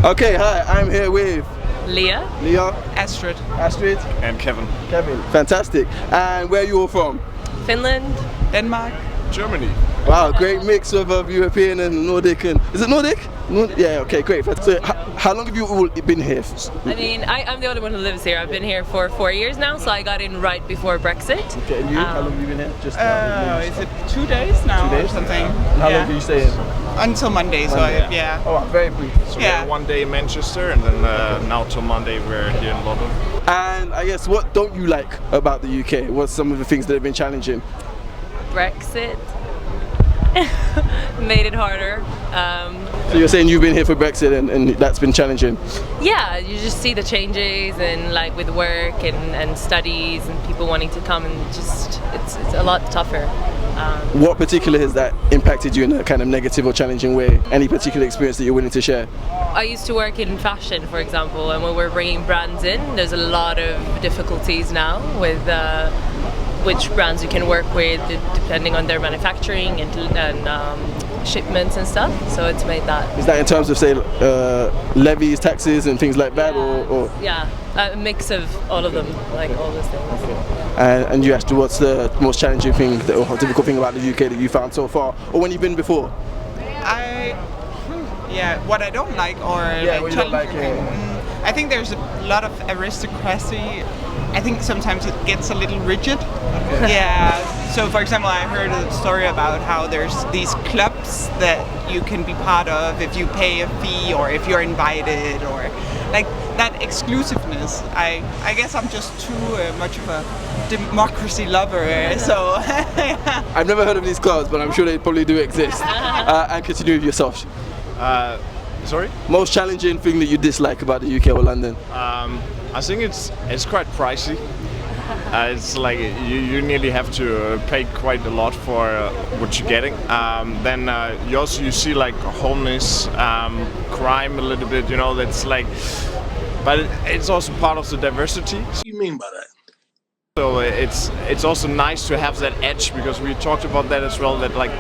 Okay, hi, I'm here with Leah, Astrid, and Kevin. Fantastic. And where are you all from? Finland, Denmark, Germany. Wow, great mix of European and Nordic. And is it Nordic? Yeah, okay, great. So how long have you all been here? I mean, I'm the only one who lives here. I've been here for 4 years now, so I got in right before Brexit. Okay, and you? How long have you been here? Just is it 2 days now 2 days? or something? And how long do you stay in? Until Monday, so yeah. Oh, very brief. So we had 1 day in Manchester, and then now till Monday we're here in London. And I guess, what don't you like about the UK? What's some of the things that have been challenging? Brexit made it harder. So you're saying you've been here for Brexit and that's been challenging? Yeah, you just see the changes and like with work and studies and people wanting to come, and just it's a lot tougher. What particular has that impacted you in a kind of negative or challenging way? Any particular experience that you're willing to share? I used to work in fashion, for example, and when we're bringing brands in, there's a lot of difficulties now with which brands you can work with depending on their manufacturing and shipments and stuff. So it's made that. Is that in terms of, say, levies, taxes and things like that? Yeah, or? Yeah, a mix of all of them, like all those things. Okay. And you asked what's the most challenging thing or difficult thing about the UK that you found so far, or when you've been before? What I don't like or what you don't like, I think there's a lot of aristocracy. I think sometimes it gets a little rigid. Okay. Yeah. So for example, I heard a story about how there's these clubs that you can be part of if you pay a fee or if you're invited, or like that exclusiveness. I guess I'm just too much of a democracy lover. So I've never heard of these clubs, but I'm sure they probably do exist. And continue with yourself. Sorry? Most challenging thing that you dislike about the UK or London? I think it's quite pricey. It's like you nearly have to pay quite a lot for what you're getting. Then you see like homeless, crime a little bit. You know, that's like, but it's also part of the diversity. What do you mean by that? So it's also nice to have that edge, because we talked about that as well. That like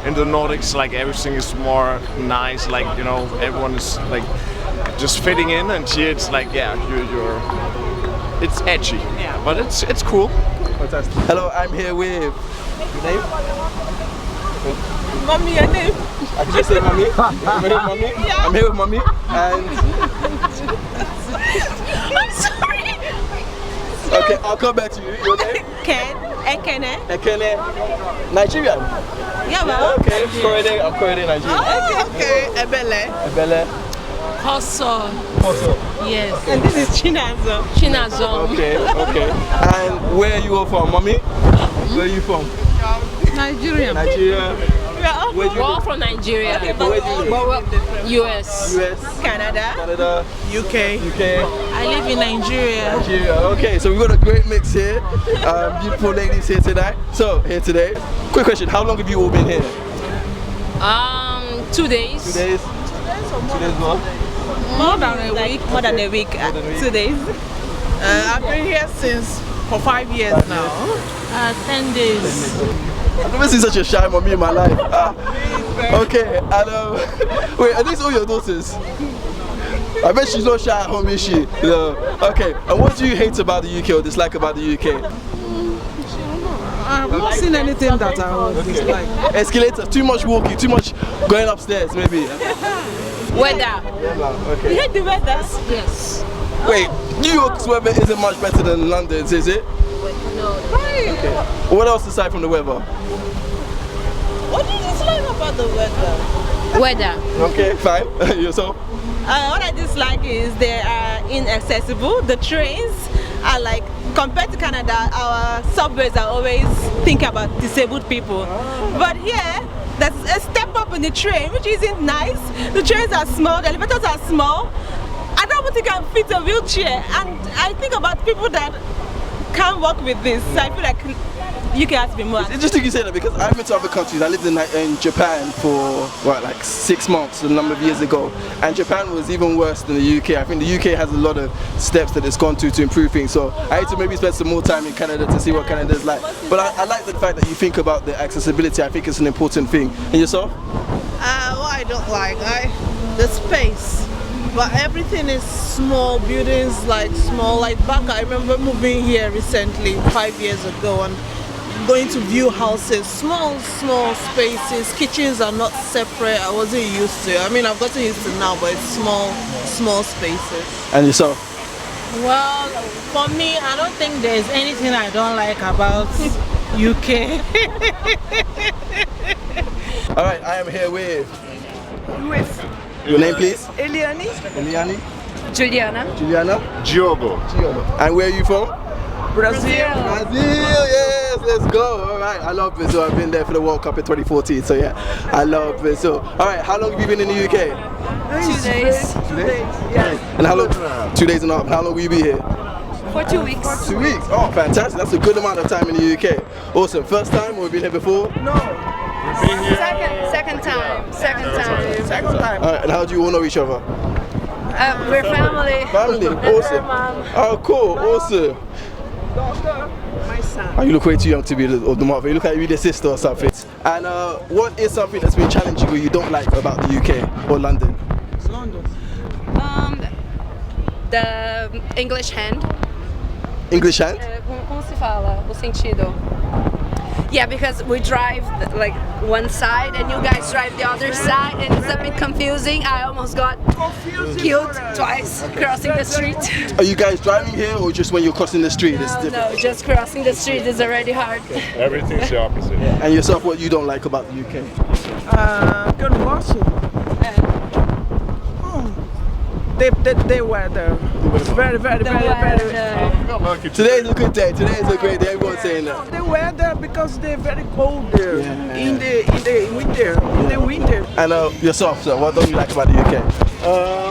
in the Nordics, like everything is more nice. Like, you know, everyone is like just fitting in, and here it's like, yeah, you're it's edgy, but it's cool. Fantastic. Hello, I'm here with your name? Mommy, your name? I can just say Mommy. I'm here with Mommy. Yeah. I'm here with Mommy and. I'm sorry. Okay, I'll come back to you. Your name? Ekene. Nigerian. Yeah, well. Okay, I'm Korede, Nigerian. Okay. Ebele. Koso. Yes. And this is Chinazon. Okay. And where are you all from, Mommy? Where are you from? Nigeria. We're all from Nigeria. Okay, but where do you live? US. Canada. UK. I live in Nigeria. Okay, so we've got a great mix here. Beautiful ladies here tonight. So, here today. Quick question, how long have you all been here? 2 days. 2 days? 2 days more? More than a week. 2 days. I've been here for 5 years now. 10 days. I've never seen such a shy mommy in my life. Okay, and wait, are these all your daughters? I bet she's not shy at home, is she? No. Okay, and what do you hate about the UK or dislike about the UK? I've not seen anything that I would dislike. Escalators, too much walking, too much going upstairs, maybe. Weather. Okay. You hate the weather? Yes. Wait, New York's weather isn't much better than London's, is it? No. Okay. What else aside from the weather? What do you dislike about the weather? Weather. Okay, fine. Yourself? What I dislike is they are inaccessible. The trains are like, compared to Canada, our subways are always thinking about disabled people. But here, there's a step up in the train, which isn't nice. The trains are small, the elevators are small. I don't think I can fit a wheelchair, and I think about people that can't work with this. So I feel like UK has to be more. It's interesting you say that, because I've been to other countries. I lived in Japan for like 6 months a number of years ago, and Japan was even worse than the UK. I think the UK has a lot of steps that it's gone to improve things. So I need to maybe spend some more time in Canada to see what Canada is like. But I like the fact that you think about the accessibility. I think it's an important thing. And yourself? What I don't like, the space. but everything is small. Buildings like small. Like back, I remember moving here recently, 5 years ago, and going to view houses. Small spaces. Kitchens are not separate. I wasn't used to. I mean, I've gotten used to now, but it's small spaces. And yourself? Well, for me, I don't think there's anything I don't like about UK. All right, I am here with your name, please. Eliani. Eliani. Juliana. Juliana. Diogo. And where are you from? Brazil. Brazil, yes, let's go. All right, I love Brazil. I've been there for the World Cup in 2014, so yeah, I love Brazil. All right, how long have you been in the UK? 2 days. 2 days? Yeah. And how long? 2 days and a half. How long will you be here? For 2 weeks. 2 weeks. Oh, fantastic. That's a good amount of time in the UK. Awesome. First time or have you been here before? No. Second time. Second time. All right, and how do you all know each other? We're family. Family. Awesome. Oh, cool. Awesome. My son. Oh, you look way too young to be the mother. You look like you're the sister or something. And what is something that's been challenging or you don't like about the UK or London? The English hand. English hand? Como se fala? O sentido. Yeah, because we drive like one side and you guys drive the other side and it's a bit confusing. I almost got killed twice crossing the street. Are you guys driving here or just when you're crossing the street? It's different. No, just crossing the street is already hard. Everything's the opposite. And yourself, what you don't like about the UK? Que eu não gosto? The weather. It's very. Today's a good day. Today's a great day. Everyone's saying that. The weather because they're very cold there in the winter. And yourself, sir, what don't you like about the UK?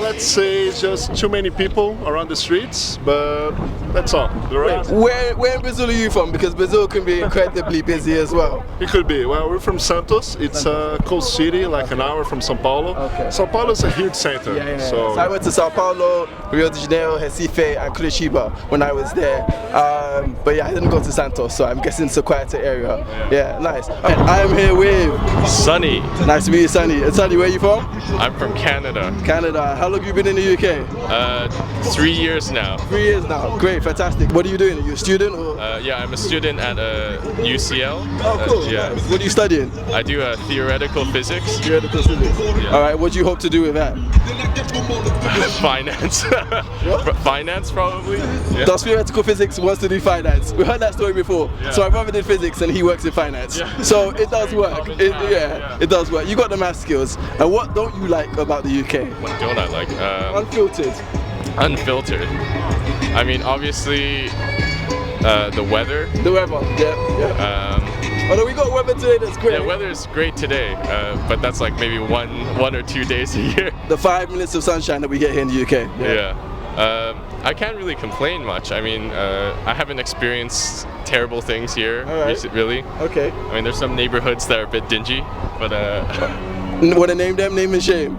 Let's say just too many people around the streets, but that's all. The rest, Where in Brazil are you from? Because Brazil can be incredibly busy as well. it could be. Well, we're from Santos. It's a coast city, like an hour from São Paulo. Okay. São Paulo is a huge center. So I went to Sao Paulo, Rio de Janeiro, Recife, and Curitiba when I was there. But yeah, I didn't go to Santos, so I'm guessing it's a quieter area. Yeah, nice. And I am here with Sunny. Nice to meet you, Sunny. And Sunny, where are you from? I'm from Canada. Canada. How long have you been in the UK? 3 years now. 3 years now. Great, fantastic. What are you doing? Are you a student or? Yeah, I'm a student at UCL. Oh, cool. Yeah. What are you studying? I do theoretical physics. Theoretical physics. All right. What do you hope to do with that? Finance. Finance, probably. Yeah. Does theoretical physics wants to do finance? We heard that story before. Yeah. So my brother did physics and he works in finance. Yeah. So it does work. It does work. You got the math skills. And what don't you like about the UK? What don't I like? Unfiltered. Unfiltered. I mean, obviously, the weather. The weather. Yeah. Although we got weather today that's great. Yeah, weather is great today, but that's like maybe one or 2 days a year. The 5 minutes of sunshine that we get here in the UK. Yeah. I can't really complain much. I mean, I haven't experienced terrible things here, really. Okay. I mean, there's some neighborhoods that are a bit dingy, but Want to name them? Name and shame.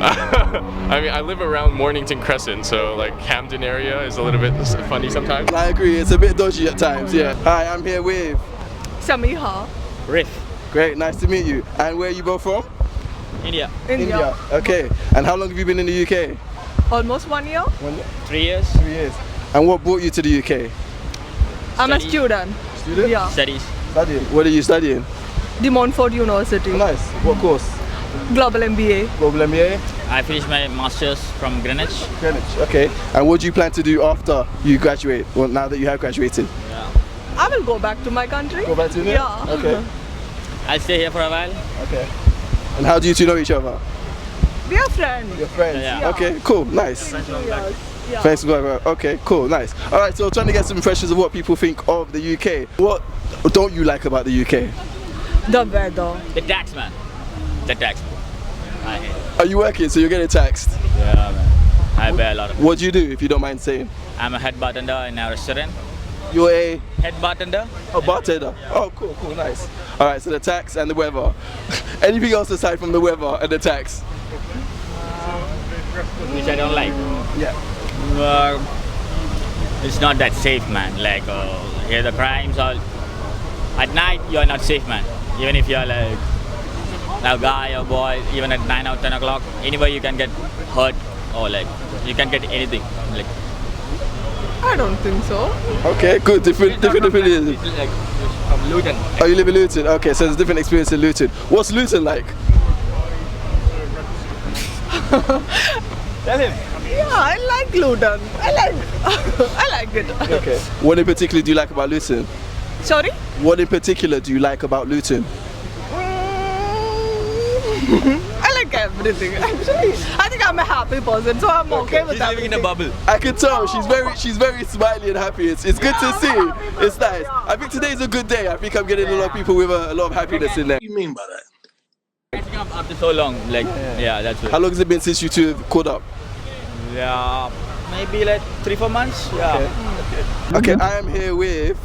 I mean, I live around Mornington Crescent, so like Camden area is a little bit funny sometimes. I agree, it's a bit dodgy at times, yeah. Hi, I'm here with Samiha. Riff. Great, nice to meet you. And where are you both from? India. India. Okay. And how long have you been in the UK? Almost 1 year. 1 year? 3 years. 3 years. And what brought you to the UK? I'm a Study. student. Student? Yeah. Studies. Studying. What are you studying? The Montfort University. Nice. What course? Global MBA. Global MBA? I finished my master's from Greenwich. Greenwich. Okay. And what do you plan to do after you graduate? Well, now that you have graduated? I will go back to my country. Go back to India? Yeah. Okay. I'll stay here for a while. Okay. And how do you two know each other? We are friends. You're friends? Yeah. Okay, cool, nice. Yeah. Thanks for going. Okay, cool, nice. All right, so trying to get some impressions of what people think of the UK. What don't you like about the UK? The weather. The tax, man. The tax. I hate it. Are you working, so you're getting taxed? Yeah, man. I pay a lot of. What do you do, if you don't mind saying? I'm a head bartender in a restaurant. You're a Head bartender. bartender. Oh, cool, nice. All right, so the tax and the weather. Anything else aside from the weather and the tax? Which I don't like. Yeah. It's not that safe, man. Like here the crimes all. At night you are not safe, man. Even if you're like a guy or boy, even at 9 or 10 o'clock, anywhere you can get hurt or like you can get anything. Like I don't think so. Okay, good. Different opinions. like from Luton. Oh, you live in Luton? Okay, so there's a different experience in Luton. What's Luton like? Tell him. Yeah, I like Luton. I like it. Okay. What in particular do you like about Luton? Sorry? What in particular do you like about Luton? I like everything. Actually, I think I'm a happy person, so I'm okay with He's everything. living in a bubble. I can tell she's very smiley and happy. It's good to see. It's nice. I think today's a good day. I think I'm getting a lot of people with a lot of happiness in there. What do you mean by that? Catching up after so long, like yeah, that's it. How long has it been since you two have caught up? Yeah, maybe like 3-4 months. Yeah. Okay, I am here with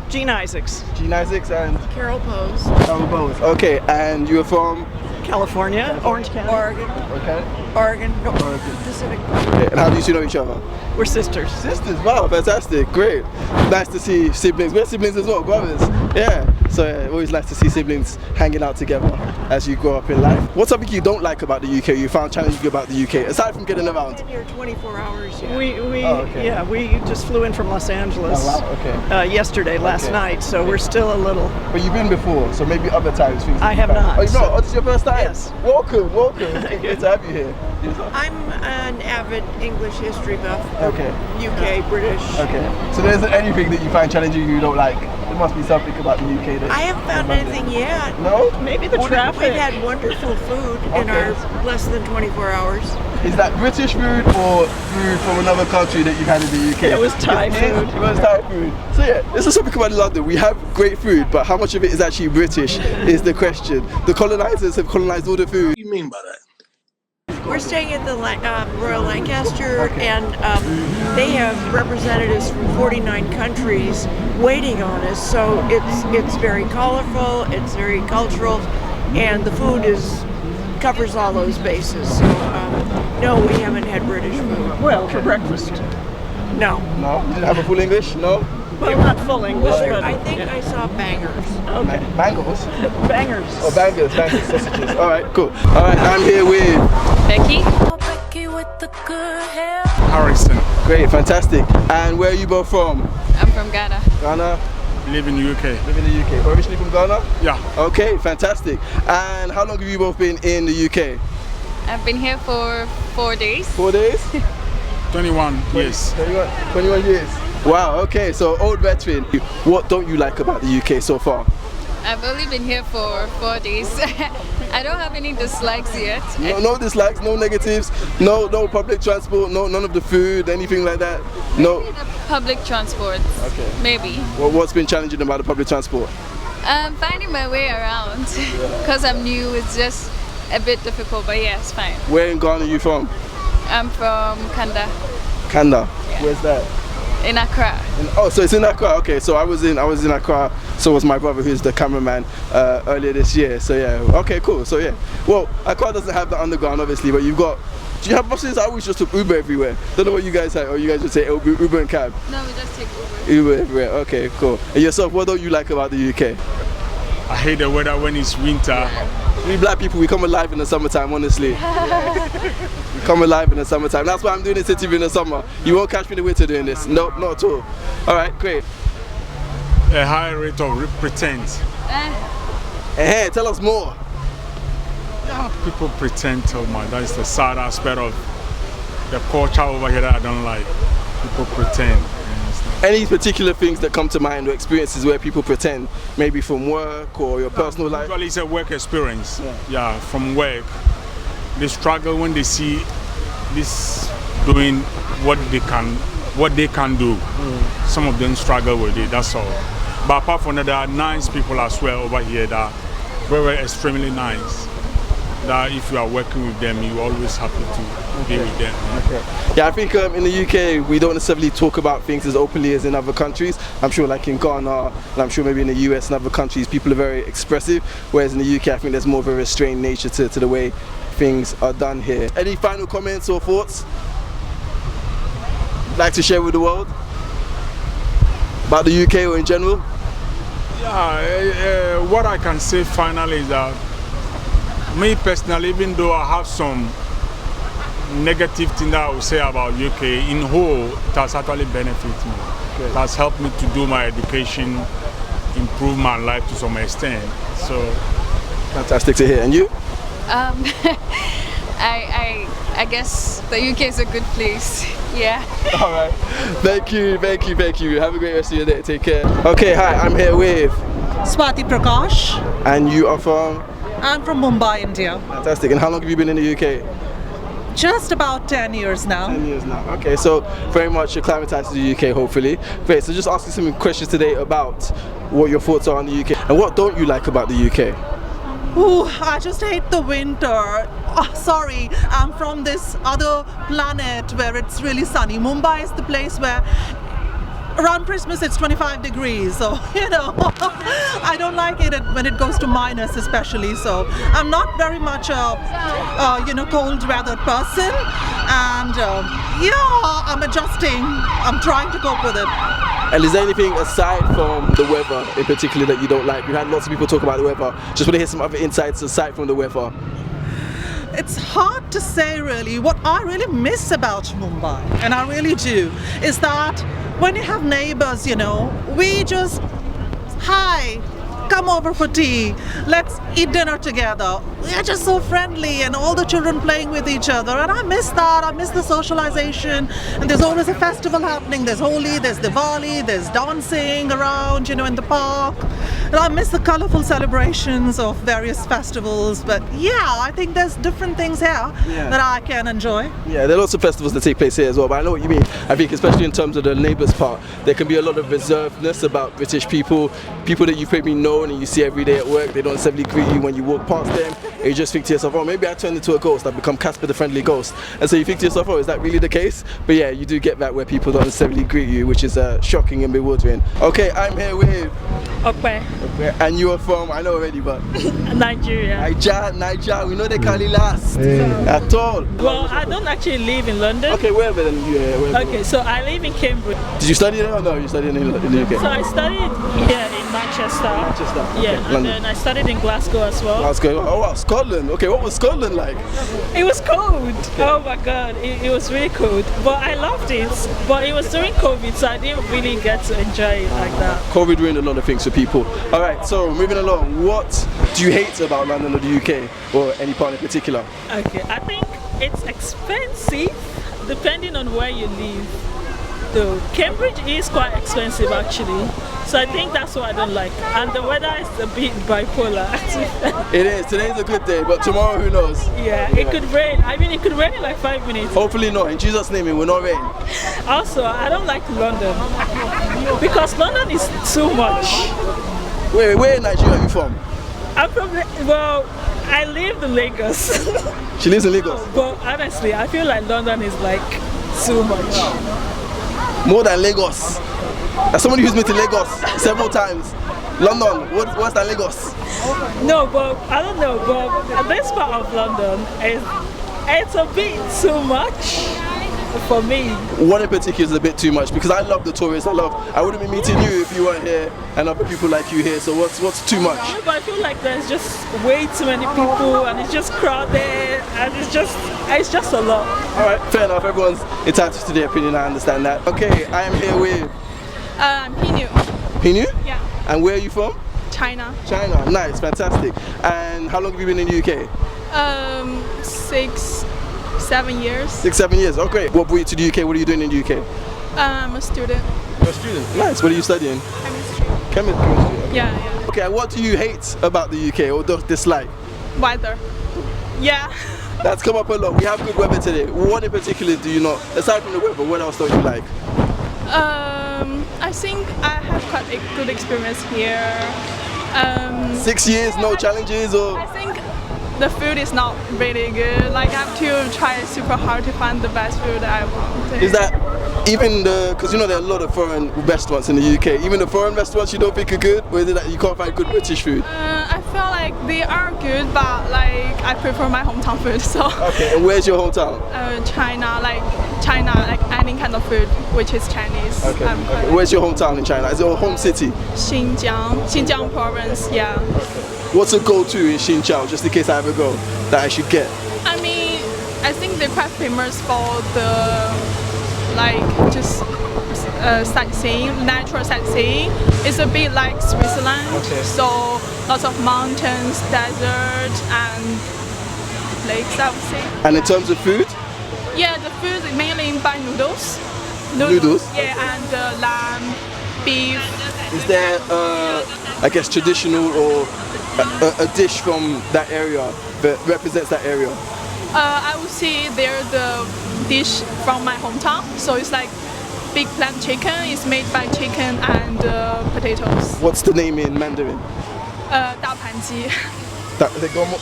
Gene Isaacs, Gene Isaacs and Carol Pose, Carol Bowes. Okay, and you're from California, Orange County. Oregon. Okay. Oregon. No, Oregon. Pacific. Okay, and how do you two know each other? We're sisters. Sisters, wow, fantastic, great. Nice to see siblings. We're siblings as well, brothers. Yeah, so always nice to see siblings hanging out together as you grow up in life. What's something you don't like about the UK, you found challenging about the UK, aside from getting around? Been here 24 hours. Yeah. We just flew in from Los Angeles. Oh, wow, okay. Yesterday, last night, so we're still a little. But you've been before, so maybe other times things. I have not. Oh, you know, this is your first time? Yes. Welcome. Good to have you here. I'm an avid English history buff. Okay. UK, British. Okay. So there isn't anything that you find challenging you don't like? There must be something about the UK that... I haven't found anything yet. No? Maybe the traffic. We've had wonderful food in our less than 24 hours. Is that British food or food from another country that you've had in the UK? It was Thai food. It was Thai food. So yeah, this is something about London. We have great food, but how much of it is actually British is the question. The colonizers have colonized all the food. What do you mean by that? We're staying at the Royal Lancaster, and they have representatives from 49 countries waiting on us. So it's very colorful, it's very cultural, and the food covers all those bases. So no, we haven't had British food. Well, for breakfast. No. No? You didn't have a full English? No? Well, not full English, but I think I saw bangers. okay. Bangles? Bangers. Oh, bangers, sausages. Alright, cool. Alright, I'm here with Becky? Harrison. Great, fantastic. And where are you both from? I'm from Ghana. Ghana? Live in the UK. Live in the UK. Originally from Ghana? Yeah. Okay, fantastic. And how long have you both been in the UK? I've been here for 4 days. 4 days? 21 years. 21 years. Wow, okay, so old veteran. What don't you like about the UK so far? I've only been here for 4 days. I don't have any dislikes yet. No dislikes, no negatives, no public transport, none of the food, anything like that. No. The public transport. Okay. Maybe. Well, what's been challenging about the public transport? Finding my way around because I'm new. It's just a bit difficult, but yeah, it's fine. Where in Ghana are you from? I'm from Kanda. Kanda. Where's that? In Accra. So it's in Accra. Okay, so I was in Accra. So was my brother, who's the cameraman, earlier this year. So yeah, okay, cool. So yeah, well, Accra doesn't have the underground, obviously, but you've got. Do you have buses? I always just took Uber everywhere. Don't know what you guys have, or you guys would say Uber and cab. No, we just take Uber. Uber everywhere. Okay, cool. And yourself, what don't you like about the UK? I hate the weather when it's winter. We black people, we come alive in the summertime, honestly. We come alive in the summertime. That's why I'm doing this interview in the summer. You won't catch me in the winter doing this. Nope, not at all. Alright, great. A high rate of pretense. Hey, tell us more. Yeah, people pretend too much. That is the sad aspect of the culture over here that I don't like. People pretend. Any particular things that come to mind or experiences where people pretend, maybe from work or your personal life? Usually it's a work experience. Yeah, from work. They struggle when they see this doing what they can do. Some of them struggle with it, that's all. But apart from that, there are nice people as well over here that are very extremely nice. That if you are working with them, you're always happy to be with them. Yeah, I think in the UK we don't necessarily talk about things as openly as in other countries. I'm sure like in Ghana, and I'm sure maybe in the US and other countries, people are very expressive, whereas in the UK I think there's more of a restrained nature to the way things are done here. Any final comments or thoughts you'd like to share with the world about the UK or in general? Yeah, what I can say finally is that me personally, even though I have some negative thing that I would say about UK, in whole, it has actually benefited me. It has helped me to do my education, improve my life to some extent. So, fantastic to hear. And you? I guess the UK is a good place. Yeah. All right. Thank you. Have a great rest of your day. Take care. Okay, hi. I'm here with Swati Prakash. And you are from? I'm from Mumbai, India. Fantastic. And how long have you been in the UK? Just about 10 years now. 10 years now. Okay, so very much acclimatized to the UK, hopefully. Great. So just asking some questions today about what your thoughts are on the UK and what don't you like about the UK? Ooh, I just hate the winter. Oh, sorry, I'm from this other planet where it's really sunny. Mumbai is the place where around Christmas it's 25 degrees, so I don't like it when it goes to minus especially. So I'm not very much a cold weather person, and I'm adjusting. I'm trying to cope with it. And is there anything aside from the weather in particular that you don't like? We've had lots of people talk about the weather. Just want to hear some other insights aside from the weather. It's hard to say really. What I really miss about Mumbai, and I really do, is that when you have neighbors, we just, hi, come over for tea, let's eat dinner together. We're just so friendly, and all the children playing with each other, and I miss that. I miss the socialization, and there's always a festival happening. There's Holi, there's Diwali, there's dancing around, in the park. And I miss the colorful celebrations of various festivals, but yeah, I think there's different things here that I can enjoy. Yeah, there are lots of festivals that take place here as well, but I know what you mean. I think especially in terms of the neighbours part, there can be a lot of reservedness about British people that you've probably known and you see every day at work. They don't necessarily greet you when you walk past them, and you just think to yourself, oh, maybe I turned into a ghost, I've become Casper the Friendly Ghost. And so you think to yourself, oh, is that really the case? But yeah, you do get that where people don't necessarily greet you, which is shocking and bewildering. Okay, I'm here with Okay. And you are from, I know already, but Nigeria. Nigeria, we know they can't last at all. Well, I don't actually live in London. Okay, where then? Okay, so I live in Cambridge. Did you study there or no? You studied in the UK? So I studied here in Manchester. Okay, yeah, and then I studied in Glasgow as well. Glasgow. Oh wow, Scotland. Okay, what was Scotland like? It was cold. Okay. Oh my god, it was really cold. But I loved it. But it was during COVID, so I didn't really get to enjoy it like that. COVID ruined a lot of things for people. Alright, so moving along, what do you hate about London or the UK, or any part in particular? Okay, I think it's expensive depending on where you live. Though Cambridge is quite expensive actually, so I think that's what I don't like. And the weather is a bit bipolar. It is. Today's a good day, but tomorrow who knows? Yeah, it could rain. I mean, it could rain in like 5 minutes. Hopefully not. In Jesus' name, it will not rain. Also, I don't like London because London is too much. Wait, where in Nigeria are you from? I'm from, I live in Lagos. She lives in Lagos? But honestly, I feel like London is like too much. More than Lagos. As somebody who's been to Lagos several times. London, what's than Lagos? No, but I don't know, but this part of London it's a bit too much for me. What in particular is a bit too much? Because I love the tourists. I wouldn't be meeting you if you weren't here, and other people like you here. So what's too much? No, but I feel like there's just way too many people, and it's just crowded, and it's just a lot. All right, fair enough. Everyone's entitled to their opinion. I understand that. Okay, I am here with Pinu. Pinu? Yeah. And where are you from? China. China. Nice, fantastic. And how long have you been in the UK? 6, 7 years. 6, 7 years. Oh, great. What brought you to the UK? What are you doing in the UK? I'm a student. You're a student? Nice. What are you studying? Chemistry. Chemistry. Okay. Yeah. Okay, and what do you hate about the UK or dislike? Weather. Yeah. That's come up a lot. We have good weather today. What in particular do you not, aside from the weather, what else don't you like? I think I have quite a good experience here. 6 years, no challenges, or? I think the food is not really good. Like I have to try super hard to find the best food I want. Is that even because there are a lot of foreign restaurants in the UK, even the foreign restaurants you don't think are good, or is it that you can't find good British food? I feel like they are good, but like I prefer my hometown food. So. Okay, and where's your hometown? China, like any kind of food which is Chinese. Okay. Where's your hometown in China? Is it your home city? Xinjiang province. Yeah. Okay. What's a go-to in Xinjiang, just in case I ever go, that I should get? I mean, I think they're quite famous for the just sightseeing, natural sightseeing. It's a bit like Switzerland. Okay. So lots of mountains, desert, and lakes, I would say. And in terms of food? Yeah, the food is mainly by noodles. Noodles? Yeah, and lamb, beef. Is there, I guess, traditional or a dish from that area that represents that area? I would say they're the dish from my hometown. So it's like big plant chicken. It's made by chicken and potatoes. What's the name in Mandarin? 大盘鸡.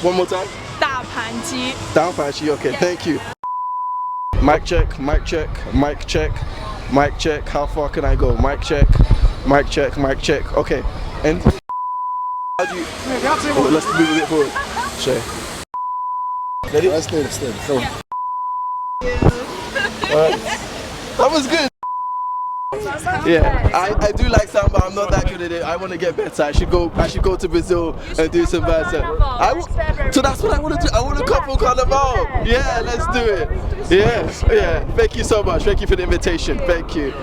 One more time? 大盘鸡. 大盘鸡, okay, thank you. Mic check, mic check, mic check, mic check. How far can I go? Mic check, mic check, mic check. Okay, and how do you? Oh, let's move a bit forward. Sure. Ready? Let's do it. Go. That was good. Yeah, I do like samba. I'm not that good at it. I want to get better. I should go to Brazil and do some better. So that's what I want to do. I want to come for Carnival. Yeah, let's do it. Yeah. Thank you so much. Thank you for the invitation. Thank you.